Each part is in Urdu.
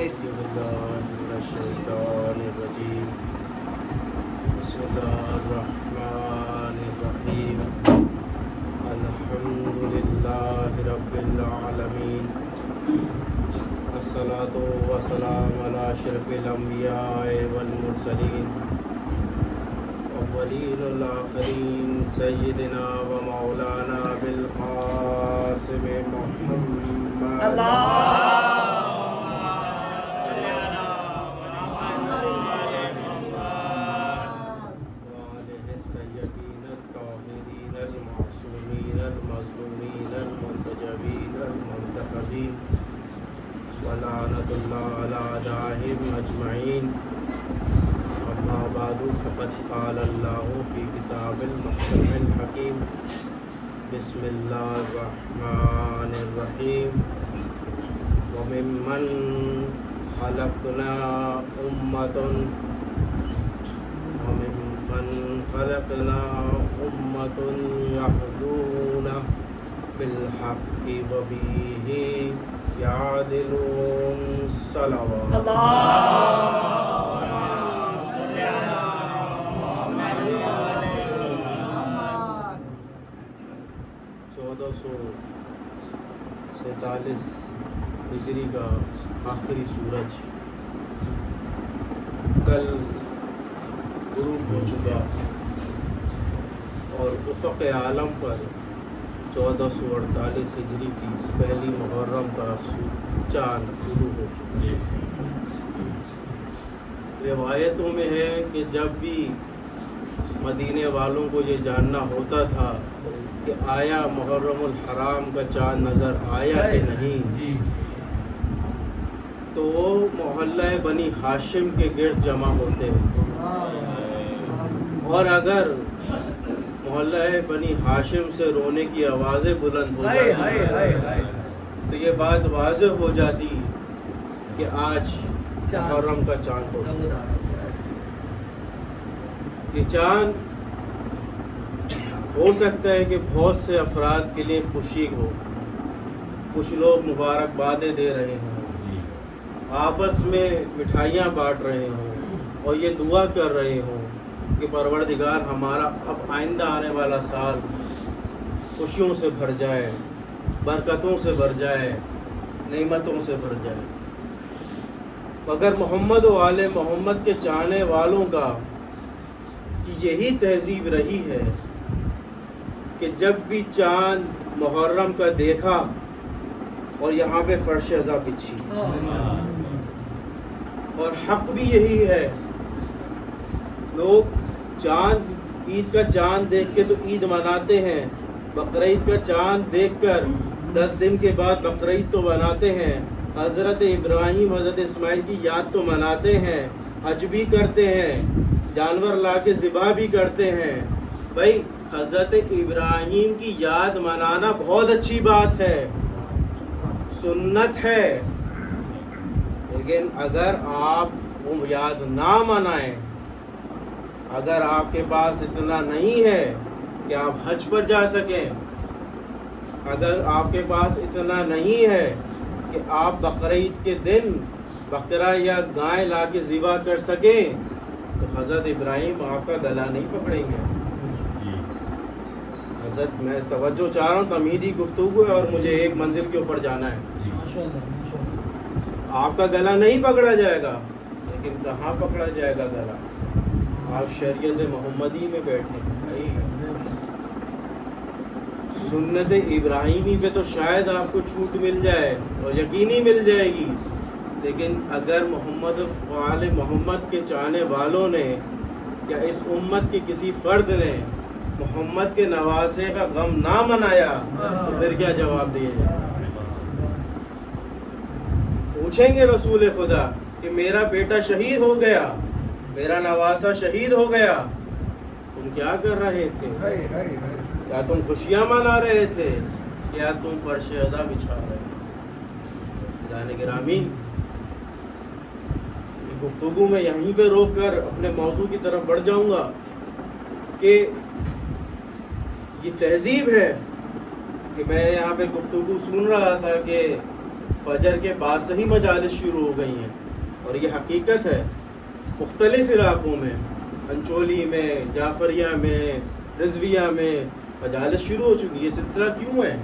بالله من الشيطان الرجيم بسم الله الرحمن الرحيم الحمد لله رب العالمين الصلاة والسلام على أشرف الأنبياء والمرسلين أولين الآخرين سيدنا ومولانا بالقاسم محمد وآله الطيبين الطاهرين المعصومين المظلومين المنتجبين المنتخبين ولعنة الله على أعدائهم أجمعين أما بعد فقد قال الله في كتاب المحكم الحكيم بسم الله الرحمن الرحيم وممن خلقنا أمة يهدون بالحق وبه يعدلون صلوات چودہ سو سینتالیس ہجری کا آخری سورج کل غروب ہو چکا اور افق عالم پر 1448 ہجری کی پہلی محرم کا چاند شروع ہو چکا ہے۔ روایتوں میں ہے کہ جب بھی مدینے والوں کو یہ جاننا ہوتا تھا کہ آیا محرم الحرام کا چاند نظر آیا کہ نہیں، تو وہ محلہ بنی ہاشم کے گرد جمع ہوتے ہیں، اور اگر محلہ بنی ہاشم سے رونے کی آوازیں بلند ہو جاتی تو یہ بات واضح ہو جاتی کہ آج محرم کا چاند ہو چکا۔ یہ چاند ہو سکتا ہے کہ بہت سے افراد کے لیے خوشی ہو، کچھ لوگ مبارکبادیں دے رہے ہوں، آپس میں مٹھائیاں بانٹ رہے ہوں اور یہ دعا کر رہے ہوں کہ پروردگار ہمارا اب آئندہ آنے والا سال خوشیوں سے بھر جائے، برکتوں سے بھر جائے، نعمتوں سے بھر جائے۔ مگر محمد و آل محمد کے چاہنے والوں کا یہی تہذیب رہی ہے کہ جب بھی چاند محرم کا دیکھا اور یہاں پہ فرش ازا بچھی، اور حق بھی یہی ہے، لوگ چاند عید کا چاند دیکھ کے تو عید مناتے ہیں، بقرعید کا چاند دیکھ کر 10 دن کے بعد بقرعید تو مناتے ہیں، حضرت ابراہیم حضرت اسماعیل کی یاد تو مناتے ہیں، حج بھی کرتے ہیں، جانور لا کے ذبح بھی کرتے ہیں۔ بھائی حضرت ابراہیم کی یاد منانا بہت اچھی بات ہے، سنت ہے، لیکن اگر آپ وہ یاد نہ منائیں، اگر آپ کے پاس اتنا نہیں ہے کہ آپ حج پر جا سکیں، اگر آپ کے پاس اتنا نہیں ہے کہ آپ بقرعید کے دن بکرا یا گائے لا کے ذبح کر سکیں، تو حضرت ابراہیم آپ کا گلا نہیں پکڑیں گے۔ حضرت میں توجہ چاہ رہا ہوں، تمہیدی گفتگو ہے اور مجھے ایک منزل کے اوپر جانا ہے۔ آپ کا گلا نہیں پکڑا جائے گا، لیکن کہاں پکڑا جائے گا گلا؟ آپ شریعت محمدی میں بیٹھے ہیں۔ سنت ابراہیمی پہ تو شاید آپ کو چھوٹ مل جائے اور یقینی مل جائے گی، لیکن اگر محمد و آل محمد کے چاہنے والوں نے یا اس امت کے کسی فرد نے محمد کے نواسے کا غم نہ منایا تو پھر کیا جواب دیا جائے؟ پوچھیں گے رسول خدا کہ میرا بیٹا شہید ہو گیا، میرا نواسا شہید ہو گیا، تم کیا کر رہے تھے؟ کیا تم خوشیاں منا رہے تھے؟ کیا تم فرش ازا بچھا رہے تھے؟ جان گرامی، گفتگو میں یہیں پہ روک کر اپنے موضوع کی طرف بڑھ جاؤں گا کہ یہ تہذیب ہے کہ میں یہاں پہ گفتگو سن رہا تھا کہ فجر کے بعد سے ہی مجالس شروع ہو گئی ہیں، اور یہ حقیقت ہے۔ مختلف علاقوں میں، انچولی میں، جعفریہ میں، رضویہ میں مجالس شروع ہو چکی۔ یہ سلسلہ کیوں ہے؟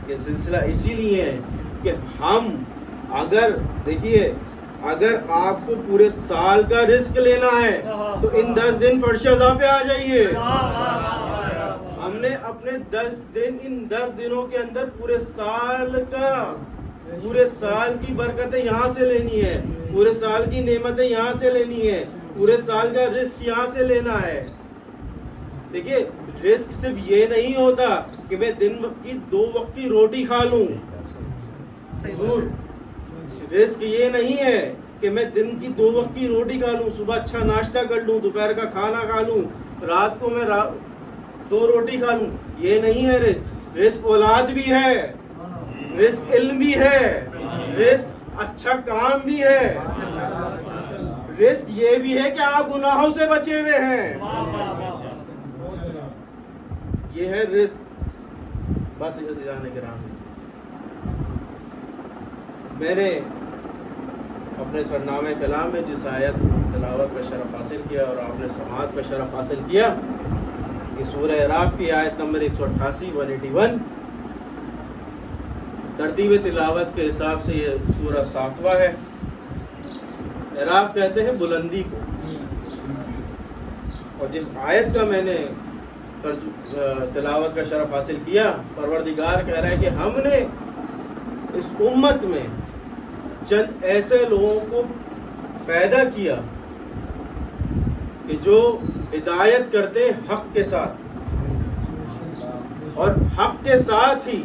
یہ سلسلہ اسی لیے ہے کہ ہم دیکھیے اگر آپ کو پورے سال کا رزق لینا ہے تو ان 10 دن فرش ازاں پہ آ جائیے۔ ہم نے اپنے 10 دن، ان 10 دنوں کے اندر پورے سال کی برکتیں یہاں سے لینی ہے، پورے سال کی نعمتیں یہاں سے لینی ہے، پورے سال کا رزق یہاں سے لینا ہے۔ دیکھیے رزق صرف یہ نہیں ہوتا کہ میں دن کی 2 وقت کی روٹی کھا لوں، حضور رزق یہ نہیں ہے کہ میں دن کی 2 وقت کی روٹی کھا لوں، صبح اچھا ناشتہ کر لوں، دوپہر کا کھانا کھا لوں، رات کو میں 2 روٹی کھا لوں، یہ نہیں ہے رزق۔ رزق اولاد بھی ہے، رزق علم بھی ہے، رزق اچھا کام بھی ہے، رزق یہ بھی ہے کہ آپ گناہوں سے بچے ہوئے ہیں، یہ ہے رزق۔ بس عزیزان کرام، میں نے اپنے سرنامہ کلام میں جس آیت تلاوت کا شرف حاصل کیا اور آپ نے سماعت کا شرف حاصل کیا، یہ سورہ اعراف کی آیت نمبر 188 181، ترتیب تلاوت کے حساب سے یہ سورہ 7واں ہے۔ اعراف کہتے ہیں بلندی کو، اور جس آیت کا میں نے تلاوت کا شرف حاصل کیا، پروردگار کہہ رہا ہے کہ ہم نے اس امت میں چند ایسے لوگوں کو پیدا کیا کہ جو ہدایت کرتے ہیں حق کے ساتھ، اور حق کے ساتھ ہی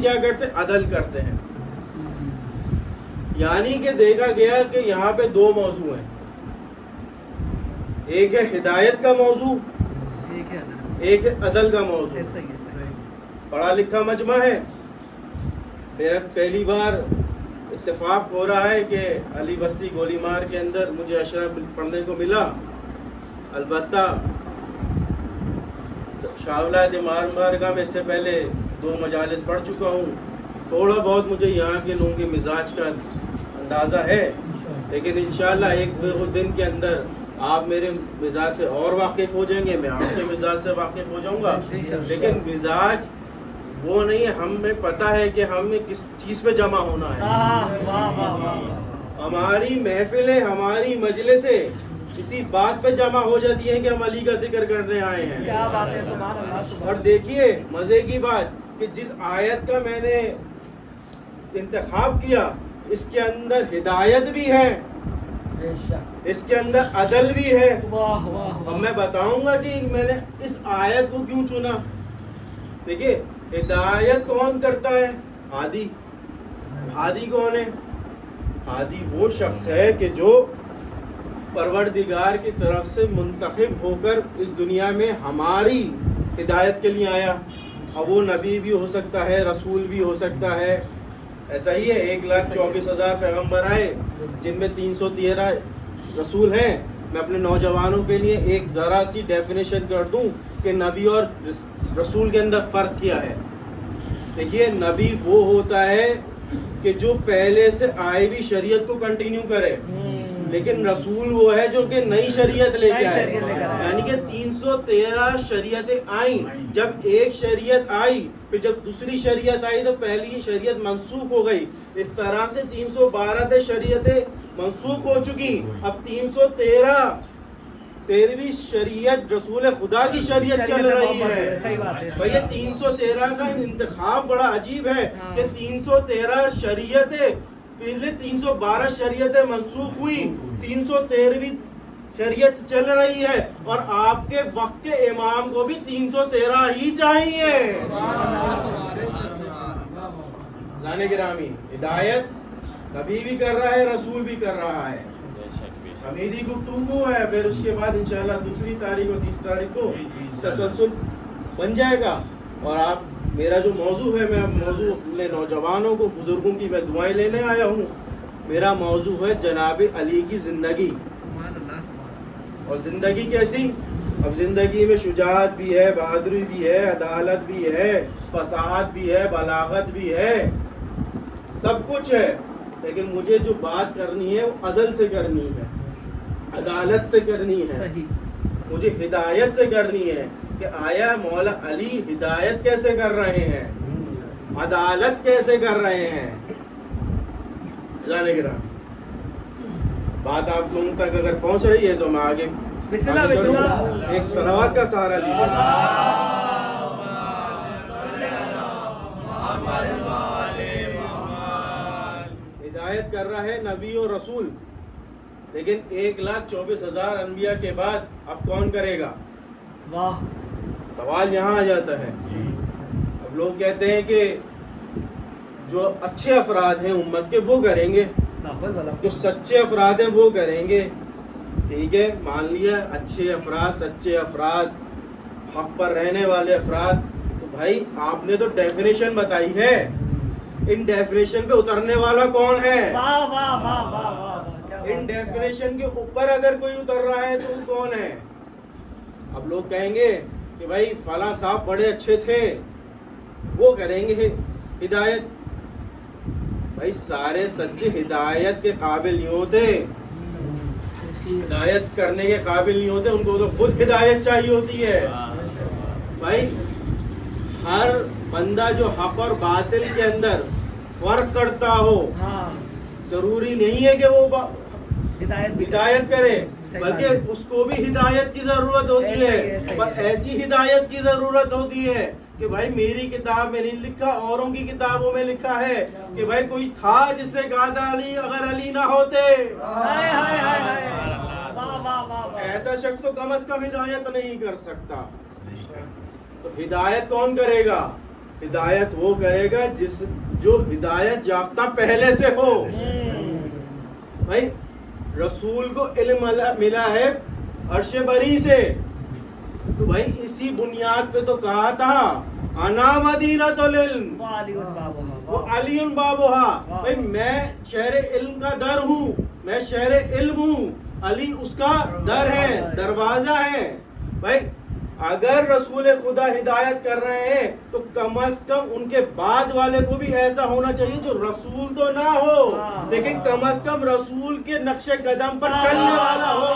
کیا کرتے ہیں؟ عدل کرتے ہیں۔ یعنی کہ دیکھا گیا کہ یہاں پہ 2 موضوع ہیں، ایک ہے ہدایت کا موضوع، ایک ہے عدل کا موضوع۔ پڑھا لکھا مجمع ہے، پہلی بار اتفاق ہو رہا ہے کہ علی بستی گولی مار کے اندر مجھے اشرا پڑھنے کو ملا۔ البتہ شاولاد مارگاہ میں اس سے پہلے 2 مجالس پڑھ چکا ہوں، تھوڑا بہت مجھے یہاں کے لوگوں کے مزاج کا اندازہ ہے، لیکن انشاءاللہ 1-2 دن کے اندر آپ میرے مزاج سے اور واقف ہو جائیں گے، میں آپ کے مزاج سے واقف ہو جاؤں گا۔ لیکن مزاج وہ نہیں ہے، ہمیں پتہ ہے کہ ہمیں کس چیز پہ جمع ہونا ہے۔ ہماری محفلیں، ہماری مجلسیں کسی بات پہ جمع ہو جاتی ہیں کہ ہم علی کا ذکر کرنے آئے ہیں۔ کیا بات ہے، سبحان اللہ۔ اور دیکھیے مزے کی بات کہ جس آیت کا میں نے انتخاب کیا، اس کے اندر ہدایت بھی ہے، اس کے اندر عدل بھی ہے۔ اب میں بتاؤں گا کہ میں نے اس آیت کو کیوں چنا۔ دیکھیے ہدایت کون کرتا ہے؟ ہادی۔ ہادی کون ہے؟ ہادی وہ شخص ہے کہ جو پروردگار کی طرف سے منتخب ہو کر اس دنیا میں ہماری ہدایت کے لیے آیا۔ اب وہ نبی بھی ہو سکتا ہے، رسول بھی ہو سکتا ہے، ایسا ہی ہے۔ 1,24,000 پیغمبر آئے، جن میں 313 رسول ہیں۔ میں اپنے نوجوانوں کے لیے ایک ذرا سی ڈیفینیشن کر دوں کہ نبی اور رسول کے اندر فرق کیا ہے۔ دیکھیے نبی وہ ہوتا ہے کہ جو پہلے سے آئی ہوئی شریعت کو کنٹینیو کرے، لیکن رسول وہ ہے جو کہ نئی شریعت لے کے آئے۔ یعنی کہ 313 شریعتیں آئیں، جب ایک شریعت آئی پھر جب دوسری شریعت آئی تو پہلی شریعت منسوخ ہو گئی۔ اس طرح سے 312 شریعتیں منسوخ ہو چکی، اب 313ویں شریعت رسول خدا کی شریعت چل رہی ہے۔ بھئی یہ 313 کا انتخاب بڑا عجیب ہے کہ 313 شریعتیں، پہلے 312 شریعتیں منسوخ ہوئی، 313ویں شریعت چل رہی ہے، اور آپ کے وقت کے امام کو بھی 313 ہی چاہیے۔ جانے گرامی، ہدایت نبی بھی کر رہا ہے، رسول بھی کر رہا ہے۔ حمیدی گفتگو ہے، پھر اس کے بعد انشاءاللہ 2 تاریخ اور 30 تاریخ کو تسلسل بن جائے گا۔ اور آپ میرا جو موضوع ہے، میں موضوع اپنے نوجوانوں کو، بزرگوں کی میں دعائیں لینے آیا ہوں۔ میرا موضوع ہے جناب علی کی زندگی۔ اور زندگی کیسی؟ اب زندگی میں شجاعت بھی ہے، بہادری بھی ہے، عدالت بھی ہے، فصاحت بھی ہے، بلاغت بھی ہے، سب کچھ ہے، لیکن مجھے جو بات کرنی ہے وہ عدل سے کرنی ہے، عدالت سے کرنی ہے، مجھے ہدایت سے کرنی ہے کہ آیا مولا علی ہدایت کیسے کر رہے ہیں، عدالت کیسے کر رہے ہیں۔ جانے گرام بات آپ لوگوں تک اگر پہنچ رہی ہے تو میں آگے چلوں، ایک صلوات کا سہارا لیجیے۔ ہدایت کر رہا ہے نبی اور رسول، لیکن 1,24,000 انبیاء کے بعد اب کون کرے گا؟ واہ، سوال یہاں آ جاتا ہے۔ اب لوگ کہتے ہیں کہ جو اچھے افراد ہیں امت کے وہ کریں گے، جو سچے افراد ہیں وہ کریں گے۔ ٹھیک ہے، مان لیا اچھے افراد، سچے افراد، حق پر رہنے والے افراد، تو بھائی آپ نے تو ڈیفینیشن بتائی ہے، ان ڈیفینیشن پہ اترنے والا کون ہے؟ ان ڈیفینیشن کے اوپر اگر کوئی اتر رہا ہے تو وہ کون ہے؟ اب لوگ کہیں گے کہ بھائی فلاں صاحب بڑے اچھے تھے، وہ کریں گے ہدایت۔ بھائی سارے سچے ہدایت کے قابل نہیں ہوتے، ہدایت کرنے کے قابل نہیں ہوتے، ان کو تو خود ہدایت چاہیے ہوتی ہے۔ بھائی ہر بندہ جو حق اور باطل کے اندر فرق کرتا ہو، ضروری نہیں ہے کہ وہ ہدایت کرے، بلکہ اس کو بھی ہدایت کی ضرورت ہوتی ہے، پر ایسی ہدایت کی ضرورت ہوتی ہے کہ بھائی میری کتاب میں نہیں لکھا، اوروں کی کتابوں میں لکھا ہے کہ بھائی کوئی تھا جس نے کہا تھا علی اگر علی نہ ہوتے، ایسا شخص تو کم از کم ہدایت نہیں کر سکتا۔ تو ہدایت کون کرے گا؟ ہدایت وہ کرے گا جو ہدایت یافتہ پہلے سے ہو۔ بھائی رسول کو علم ملا ہے عرش بری سے، تو بھائی اسی بنیاد پہ تو کہا تھا انا مدینۃ العلم وہ علی بابھا، بھائی میں شہر علم کا در ہوں، میں شہر علم ہوں، علی اس کا در ہے، دروازہ ہے۔ بھائی اگر رسول خدا ہدایت کر رہے ہیں تو کم از کم ان کے بعد والے کو بھی ایسا ہونا چاہیے جو رسول تو نہ ہو لیکن کم از کم رسول کے نقش قدم پر چلنے والا ہو،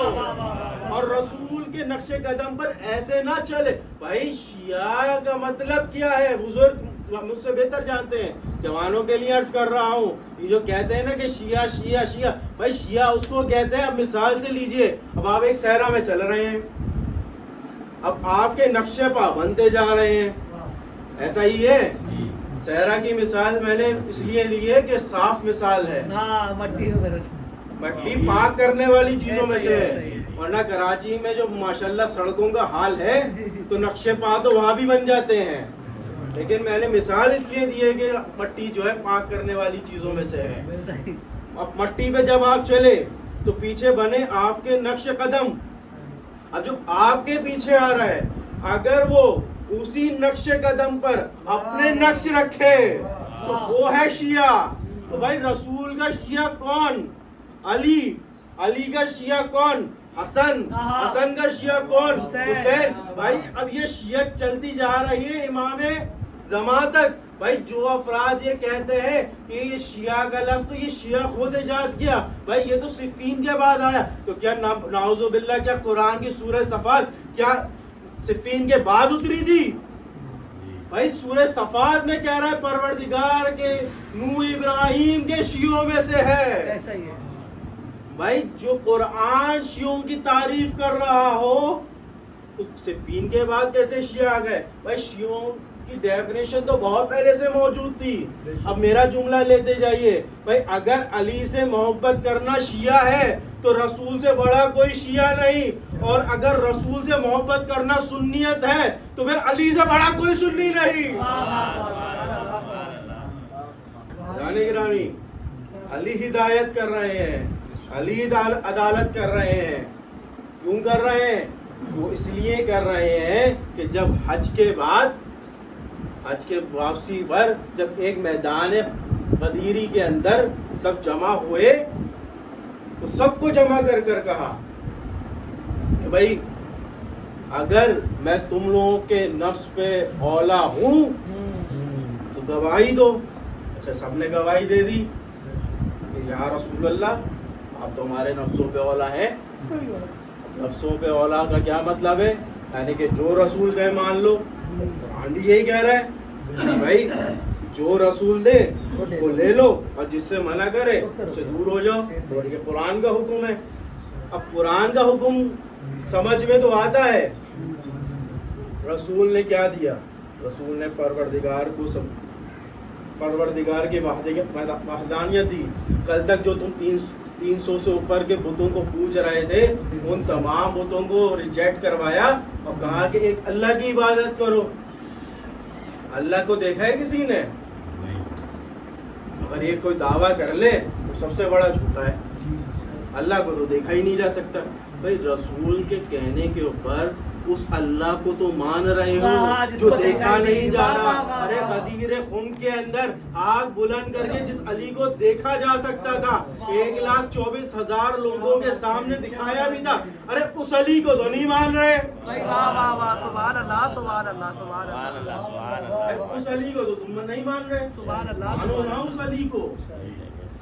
اور رسول کے نقش قدم پر ایسے نہ چلے۔ بھائی شیعہ کا مطلب کیا ہے؟ بزرگ مجھ سے بہتر جانتے ہیں، جوانوں کے لیے عرض کر رہا ہوں، یہ جو کہتے ہیں نا کہ شیعہ شیعہ شیعہ، بھائی شیعہ اس کو کہتے ہیں، اب مثال سے لیجئے، اب آپ ایک صحرا میں چل رہے ہیں، اب آپ کے نقشے پا بنتے جا رہے ہیں، ایسا ہی ہے۔ صحرا کی مثال میں نے اس لیے لی ہے کہ صاف مثال ہے، مٹی پاک کرنے والی چیزوں میں سے ہے، ورنہ کراچی میں جو ماشاءاللہ سڑکوں کا حال ہے تو نقشے پا تو وہاں بھی بن جاتے ہیں، لیکن میں نے مثال اس لیے دی ہے کہ مٹی جو ہے پاک کرنے والی چیزوں میں سے ہے۔ اب مٹی پہ جب آپ چلے تو پیچھے بنے آپ کے نقش قدم، اب جو آپ کے پیچھے آ رہا ہے اگر وہ اسی نقش قدم پر اپنے نقش رکھے تو وہ ہے شیعہ۔ تو بھائی رسول کا شیعہ کون؟ علی، علی کا شیعہ کون؟ حسن، حسن کا شیعہ کون؟ حسین۔ بھائی اب یہ شیعت چلتی جا رہی ہے امام زمان تک۔ بھائی جو افراد یہ کہتے ہیں کہ یہ شیعہ کا لفظ تو یہ شیعہ خود ایجاد کیا، بھائی یہ تو صفین کے بعد آیا، تو کیا نعوذ باللہ کیا قرآن کی سورہ صفات کیا صفین کے بعد اتری تھی؟ بھائی سورہ صفات میں کہہ رہا ہے پروردگار کے نوح ابراہیم کے شیعوں میں سے ہے۔ ایسا ہی ہے بھائی، جو قرآن شیعوں کی تعریف کر رہا ہو تو صفین کے بعد کیسے شیعہ آ گئے؟ بھائی شیعوں کی ڈیفینیشن تو بہت پہلے سے موجود تھی۔ اب میرا جملہ لیتے جائیے، بھائی اگر علی سے محبت کرنا شیعہ ہے تو رسول سے بڑا کوئی شیعہ نہیں، اور اگر رسول سے محبت کرنا سنیت ہے تو پھر علی سے بڑا کوئی سنی نہیں۔ جانے گرامی، علی ہدایت کر رہے ہیں، علی عدالت کر رہے ہیں۔ کیوں کر رہے ہیں؟ وہ اس لیے کر رہے ہیں کہ جب حج کے بعد، حج کے واپسی پر جب ایک میدان غدیری کے اندر سب جمع ہوئے تو سب کو جمع کر کر کہا کہ بھائی اگر میں تم لوگوں کے نفس پہ اولا ہوں تو گواہی دو، اچھا سب نے گواہی دے دی کہ یا رسول اللہ آپ تو ہمارے نفسوں پہ اولا ہیں. نفسوں پہ اولا کا کیا مطلب ہے؟ یعنی کہ جو رسول کہے مان لو. قرآن بھی یہی کہہ رہا ہے بھائی جو رسول دے اس کو لے لو اور جس سے منع کرے اس سے دور ہو جاؤ. اور یہ قرآن کا حکم ہے. اب قرآن کا حکم سمجھ میں تو آتا ہے. رسول نے کیا دیا؟ رسول نے پروردگار کی وحدانیت دی. کل تک جو تم 300 سے اوپر کے بتوں کو پوج رہے تھے ان تمام بتوں کو ریجیکٹ کروایا اور کہا کہ ایک اللہ کی عبادت کرو. اللہ کو دیکھا ہے کسی نے؟ اگر ایک کوئی دعویٰ کر لے تو سب سے بڑا جھوٹا ہے. اللہ کو تو دیکھا ہی نہیں جا سکتا. بھائی رسول کے کہنے کے اوپر اس اللہ کو تو مان رہے ہو جو دیکھا نہیں جا رہا. ارے غدیر خم کے اندر ہاتھ بلند کر کے جس علی کو دیکھا جا سکتا تھا 1,24,000 لوگوں کے سامنے دکھایا بھی تھا, ارے اس علی کو تو نہیں مان رہے. سبحان اللہ سبحان اللہ سبحان اللہ. اس علی کو تو تم نہیں مان رہے. سبحان اللہ مانو نا اس علی کو.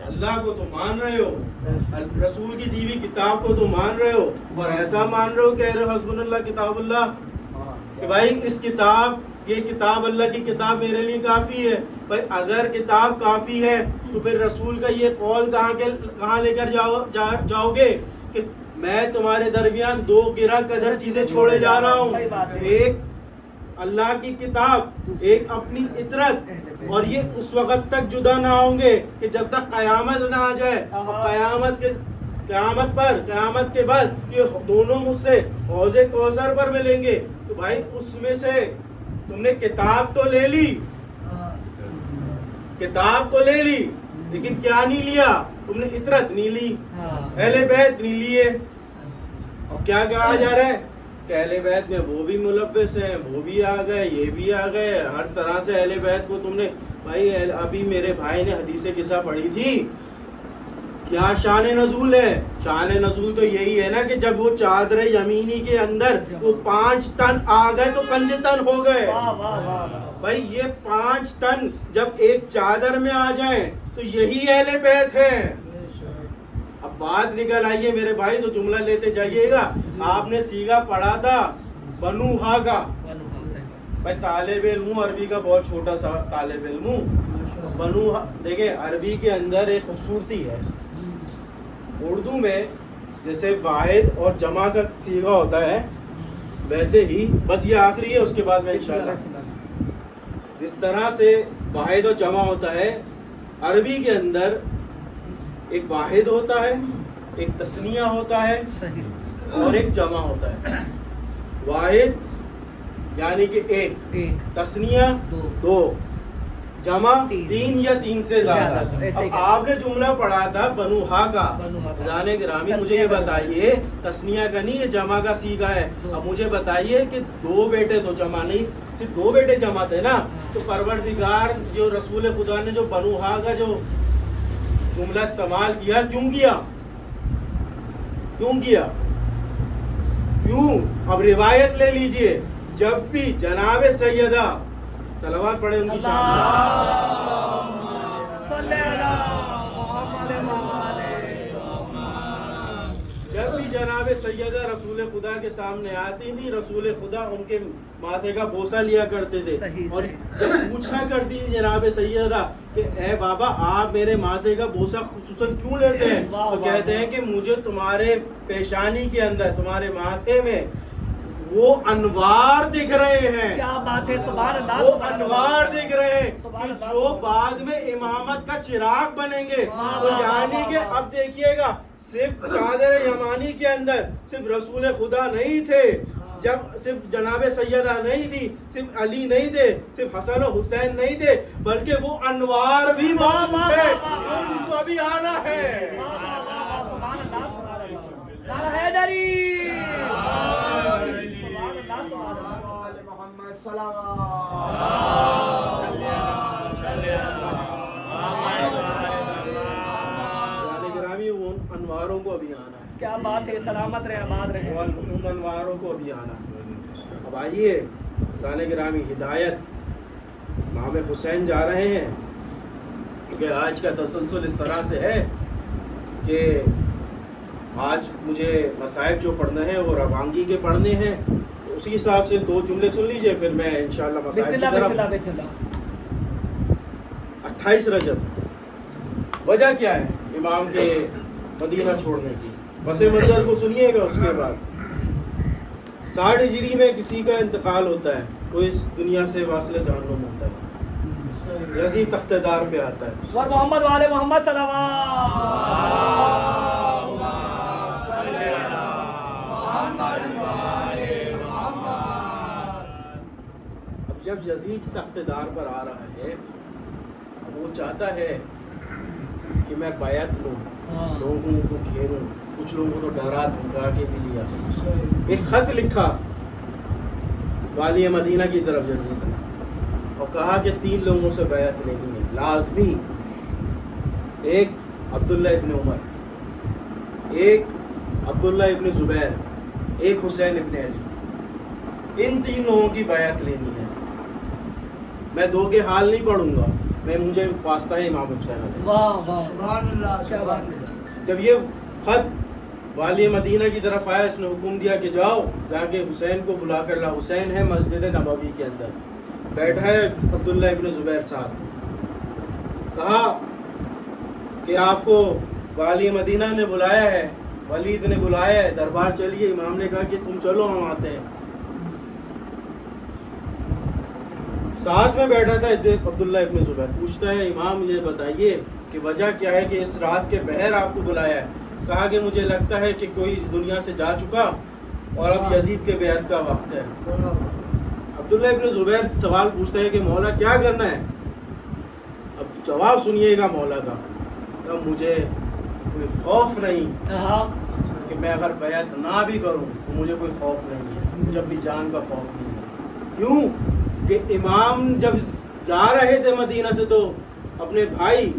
اللہ کو تو مان رہے ہو, رسول کی دی ہوئی کتاب کو تو مان رہے ہو, اور ایسا مان رہے ہو کہہ رہے ہو حسبنا اللہ کتاب اللہ کہ بھائی اس کتاب یہ کتاب اللہ کی کتاب میرے لیے کافی ہے. بھائی اگر کتاب کافی ہے تو پھر رسول کا یہ قول کہاں لے کر جاؤ گے کہ میں تمہارے درمیان 2 گرہ قدر چیزیں چھوڑے جا رہا ہوں, ایک اللہ کی کتاب, ایک اپنی اطرت, اور یہ اس وقت تک جدا نہ ہوں گے کہ جب تک قیامت نہ آ جائے. قیامت کے بعد یہ دونوں مجھ سے حوض کوثر پر ملیں گے. تو بھائی اس میں سے تم نے کتاب تو لے لی, لیکن کیا نہیں لیا؟ تم نے اطرت نہیں لی, اہل بیت نہیں لیے. اور کیا کہا جا رہا ہے کہ اہل بیت میں وہ بھی ملوث ہیں, وہ بھی آ گئے, یہ بھی آ گئے, ہر طرح سے اہل بیت کو تم نے. بھائی ابھی میرے بھائی نے حدیث قصہ پڑھی تھی, کیا شان نزول ہے؟ شان نزول تو یہی ہے نا کہ جب وہ چادر یمینی کے اندر وہ 5 تن آ گئے تو 5 تن ہو گئے. بھائی یہ 5 تن جب ایک چادر میں آ جائیں تو یہی اہل بیت ہے. اب بات نکل آئیے میرے بھائی تو جملہ لیتے جائیے گا. آپ نے سیگا پڑھا تھا بنو ہا کا. بھائی طالب علم عربی کا بہت چھوٹا سا طالب علم بنو ہا. دیکھیں عربی کے اندر ایک خوبصورتی ہے. اردو میں جیسے واحد اور جمع کا سیگا ہوتا ہے ویسے ہی, بس یہ آخری ہے, اس کے بعد میں انشاءاللہ جس طرح سے واحد اور جمع ہوتا ہے عربی کے اندر ایک واحد ہوتا ہے, ایک تثنیہ ہوتا ہے اور ایک جمع ہوتا ہے. واحد یعنی کہ ایک, تثنیہ 2, جمع 3 یا 3 سے زیادہ. اب آپ نے جملہ پڑھا تھا بنو ہا کا. جانے گرامی مجھے یہ بتائیے تثنیہ کا نہیں, یہ جمع کا سیگا ہے. اب مجھے بتائیے کہ 2 بیٹے تو جمع نہیں, صرف 2 بیٹے جمع تھے نا. تو پروردگار جو رسول خدا نے جو بنو ہا کا جو جملہ استعمال کیا, کیوں کیا؟ اب روایت لے لیجئے, جب بھی جناب سیدہ صلوات پڑھے ان کی شان جب بھی جناب سیدہ رسول خدا کے سامنے آتی تھی, رسول خدا ان کے ماتھے کا بوسہ لیا کرتے تھے. اور جب پوچھا کرتی تھی جناب سیدہ کہ اے بابا آپ میرے ماتھے کا بوسہ خصوصاً کیوں لیتے ہیں, تو کہتے ہیں کہ مجھے تمہارے پیشانی کے اندر, تمہارے ماتھے میں وہ انوار دکھ رہے ہیں. کیا بات ہے, سبحان اللہ. وہ انوار دکھ رہے ہیں کہ جو بعد میں امامت کا چراغ بنیں گے. تو یعنی کہ اب دیکھیے گا صرف چادر یمانی کے اندر صرف رسول خدا نہیں تھے, جب صرف جناب سیدہ نہیں تھی, صرف علی نہیں تھے, صرف حسن و حسین نہیں تھے, بلکہ وہ انوار بھی موجود تھے جو ان کو ابھی آنا ہے. انواروں کو ابھی آنا ہے. کیا بات ہے, سلامت رہے, آباد رہے. ان انواروں کو ابھی آنا ہے. اب آئیے گرامی ہدایت امام حسین جا رہے ہیں کیونکہ آج کا تسلسل اس طرح سے ہے کہ آج مجھے مصائب جو پڑھنے ہیں وہ روانگی کے پڑھنے ہیں، تو اسی حساب سے 2 جملے سن لیجئے، پھر میں انشاءاللہ بسم مصائب کی اللہ طرف۔ بسم اللہ بسم اللہ۔ 28 رجب، وجہ کیا ہے امام کے مدینہ چھوڑنے کی؟ پس منظر کو سنیے گا۔ اس کے بعد 60 ہجری میں کسی کا انتقال ہوتا ہے، تو اس دنیا سے واصل جہنم ہوتا ہے، یزید تخت دار پہ آتا ہے۔ اور محمد والے محمد صلی اللہ اب جب یزید تخت دار پر آ رہا ہے، وہ چاہتا ہے کہ میں بیعت لوں، لوگوں کو گھیروں، کچھ لوگوں کو ڈرا دھمکا کے بھی لیا۔ ایک خط لکھا والی مدینہ کی طرف یزید نے، اور کہا کہ 3 لوگوں سے بیعت لینی ہے لازمی، ایک عبداللہ ابن عمر، ایک عبداللہ ابن زبیر، ایک حسین ابن علی، ان 3 لوگوں کی بیعت لینی ہے۔ میں 2 کے حال نہیں پڑھوں گا، مجھے واسطہ ہے امام حسین علیہ السلام۔ واہ واہ سبحان اللہ، کیا بات ہے۔ جب یہ خط والی مدینہ کی طرف آیا، اس نے حکم دیا کہ جاؤ جا کے حسین کو بلا کر لا۔ حسین ہے مسجد نبوی کے اندر، بیٹھا ہے عبداللہ ابن زبیر صاحب۔ کہا کہ آپ کو والی مدینہ نے بلایا ہے، ولید نے بلایا ہے، دربار چلیے۔ امام نے کہا کہ تم چلو، ہم آتے ہیں۔ ساتھ میں بیٹھا تھا عبداللہ ابن زبیر، پوچھتا ہے امام یہ بتائیے کہ وجہ کیا ہے کہ اس رات کے پہر آپ کو بلایا ہے؟ کہا کہ مجھے لگتا ہے کہ کوئی اس دنیا سے جا چکا اور اب یزید کے بیعت کا وقت ہے۔ عبداللہ ابن زبیر سوال پوچھتا ہے کہ مولا کیا کرنا ہے؟ اب جواب سنیے گا مولا کا، کہ مجھے کوئی خوف نہیں کہ میں اگر بیعت نہ بھی کروں تو مجھے کوئی خوف نہیں ہے، مجھے اپنی جان کا خوف نہیں ہے۔ کیوں کہ امام جب جا رہے تھے مدینہ سے تو اپنے بھائی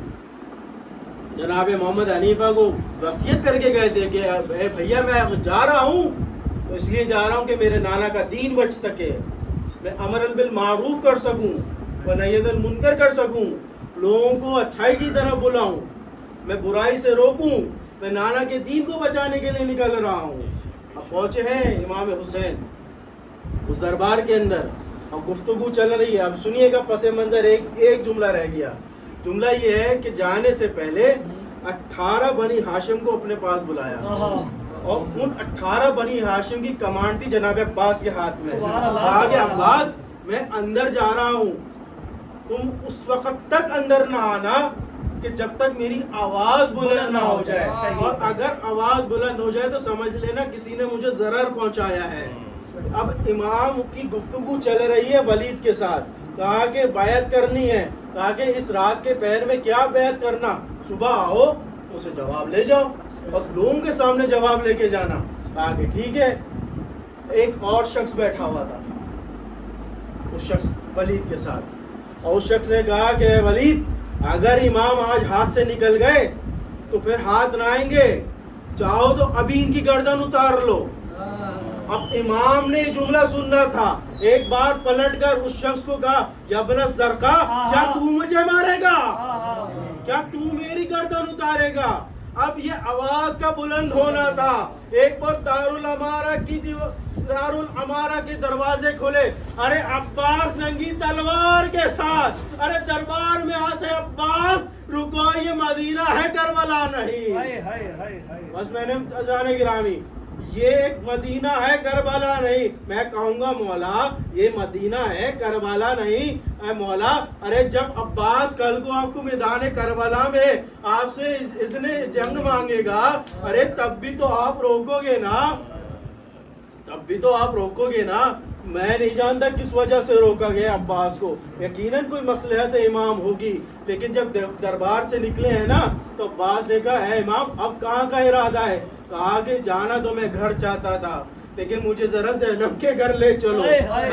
جناب محمد حنیفہ کو وصیت کر کے گئے تھے کہ اے بھیا میں جا رہا ہوں تو اس لیے جا رہا ہوں کہ میرے نانا کا دین بچ سکے، میں امر بالمعروف کر سکوں ونہی عن المنکر کر سکوں، لوگوں کو اچھائی کی طرف بلاؤں، میں برائی سے روکوں، میں نانا کے دین کو بچانے کے لیے نکل رہا ہوں۔ اب پہنچے ہیں امام حسین اس دربار کے اندر، اب گفتگو چل رہی ہے۔ اب سنیے گا پس منظر، ایک جملہ رہ گیا۔ جملہ یہ ہے کہ جانے سے پہلے 18 بنی ہاشم کو اپنے پاس بلایا، اور ان 18 بنی ہاشم کی کمانڈ تھی جناب عباس کے ہاتھ میں۔ کہا کہ عباس میں اندر جا رہا ہوں، تم اس وقت تک اندر نہ آنا کہ جب تک میری آواز بلند نہ ہو جائے، اور اگر آواز بلند ہو جائے تو سمجھ لینا کسی نے مجھے ضرر پہنچایا ہے۔ اب امام کی گفتگو چل رہی ہے ولید کے ساتھ، کہا کہ بیعت کرنی ہے، کہا کہ اس رات کے پہر میں کیا بیعت کرنا، صبح آؤ اسے جواب لے جاؤ، بس لوگوں کے سامنے جواب لے کے جانا۔ کہا کہ ٹھیک ہے۔ ایک اور شخص بیٹھا ہوا تھا اس شخص ولید کے ساتھ، اور اس شخص نے کہا کہ اے ولید اگر امام آج ہاتھ سے نکل گئے تو پھر ہاتھ نہ آئیں گے، چاہو تو ابھی ان کی گردن اتار لو۔ اب امام نے جملہ سننا تھا، ایک بار پلٹ کر اس شخص کو کہا یا ابن الزرقا کیا تو مجھے مارے گا، کیا تو میری گردن اتارے گا؟ اب یہ آواز کا بلند ہونا تھا۔ ایک بار دارالامارہ کے دروازے کھلے، ارے عباس ننگی تلوار کے ساتھ، ارے دربار میں آتے عباس رکو، یہ مدینہ ہے کربلا نہیں۔ بس میں نے جانے گرامی، یہ ایک مدینہ ہے کربلا نہیں۔ میں کہوں گا مولا یہ مدینہ ہے کربلا نہیں، اے مولا ارے جب عباس کل کو آپ کو میدان کربلا میں آپ سے اس نے جنگ مانگے گا، ارے تب بھی تو آپ روکو گے نا، تب بھی تو آپ روکو گے نا۔ میں نہیں جانتا کس وجہ سے روکا گیا عباس کو، یقیناً کوئی مصلحت امام ہوگی، لیکن جب دربار سے نکلے ہیں نا تو عباس نے کہا اے امام اب کہاں کا ارادہ ہے؟ کہا کہ جانا تو میں گھر چاہتا تھا لیکن مجھے ذرا زینب کے گھر لے چلو،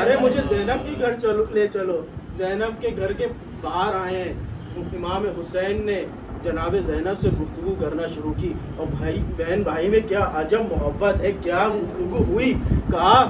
ارے مجھے زینب کے گھر لے چلو۔ زینب کے گھر کے باہر آئے ہیں، امام حسین نے جناب زینب سے گفتگو کرنا شروع کی، اور بہن بھائی میں کیا عجب محبت ہے، کیا گفتگو ہوئی۔ کہا